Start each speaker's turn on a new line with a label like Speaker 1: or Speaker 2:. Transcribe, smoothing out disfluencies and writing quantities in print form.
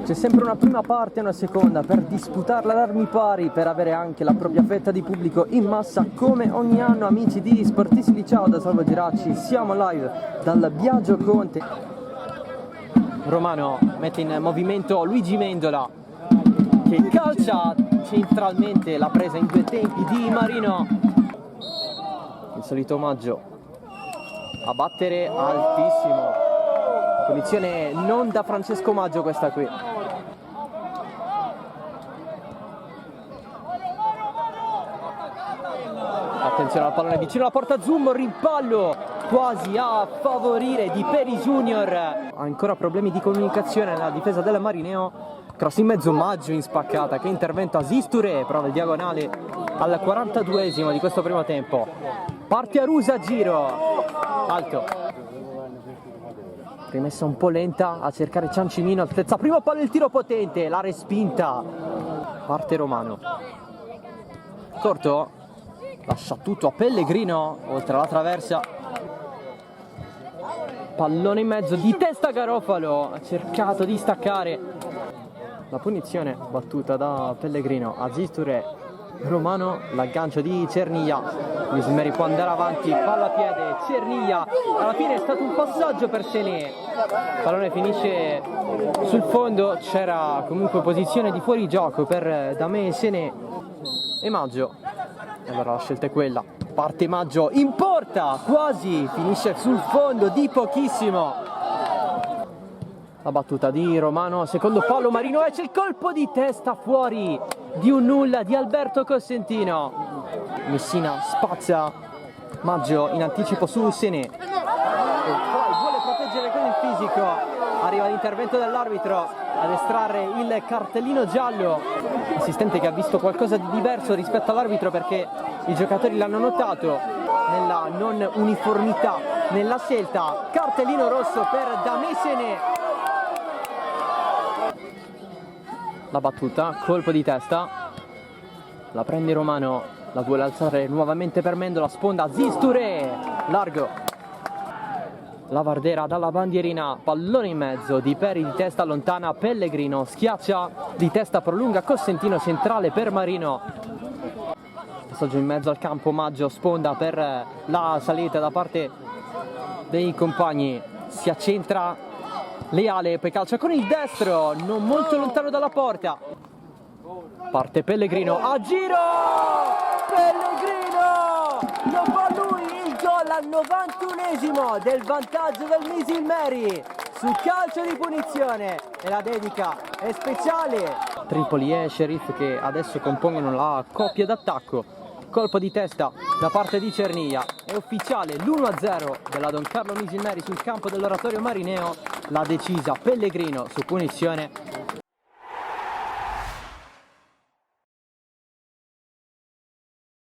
Speaker 1: C'è sempre una prima parte e una seconda per disputarla ad armi pari, per avere anche la propria fetta di pubblico in massa come ogni anno. Amici di Sportisti, ciao da Salvo Giracci, siamo live dal Biagio Conte. Romano mette in movimento Luigi Mendola che calcia centralmente, la presa in due tempi di Marino. Il solito omaggio a battere altissimo, punizione non da Francesco Maggio questa qui. Attenzione al pallone vicino alla porta, Zummo, rimpallo quasi a favorire di Peri Junior. Ancora problemi di comunicazione nella difesa della Marineo. Cross in mezzo, Maggio in spaccata, che intervento a Sisture, prova il diagonale al 42esimo di questo primo tempo. Parte Arusa, giro alto, rimessa un po' lenta a cercare Ciancimino, altezza, primo palo, il tiro potente, la respinta. Parte Romano, corto, lascia tutto a Pellegrino, oltre la traversa, pallone in mezzo, di testa Garofalo, ha cercato di staccare. La punizione battuta da Pellegrino a Sisture. Romano, l'aggancio di Cerniglia, Luis può andare avanti, palla a piede, Cerniglia, alla fine è stato un passaggio per Sené, il pallone finisce sul fondo, c'era comunque posizione di fuorigioco per Damé e Sené e Maggio, e allora la scelta è quella, parte Maggio in porta, quasi, finisce sul fondo di pochissimo. La battuta di Romano, secondo palo, Marino, c'è il colpo di testa fuori di un nulla di Alberto Cosentino. Messina spazza, Maggio in anticipo su Sené, e poi vuole proteggere con il fisico, arriva l'intervento dell'arbitro ad estrarre il cartellino giallo. Assistente che ha visto qualcosa di diverso rispetto all'arbitro, perché i giocatori l'hanno notato nella non uniformità nella scelta. Cartellino rosso per Damé Sené. La battuta, colpo di testa, la prende Romano, la vuole alzare nuovamente per Mendola, sponda Sisture, largo, la Vardera dalla bandierina, pallone in mezzo, Di Peri di testa lontana, Pellegrino schiaccia, di testa prolunga, Cosentino centrale per Marino, passaggio in mezzo al campo, Maggio sponda per la salita da parte dei compagni, si accentra Leale, poi calcia con il destro, non molto lontano dalla porta. Parte Pellegrino, a giro! Pellegrino! Lo fa lui, il gol al 91esimo del vantaggio del Misil Meri su calcio di punizione, e la dedica è speciale. Tripoli e Sheriff che adesso compongono la coppia d'attacco. Colpo di testa da parte di Cerniglia, è ufficiale l'1-0 della Don Carlo Misil Meri sul campo dell'Oratorio Marineo. L'ha decisa Pellegrino su punizione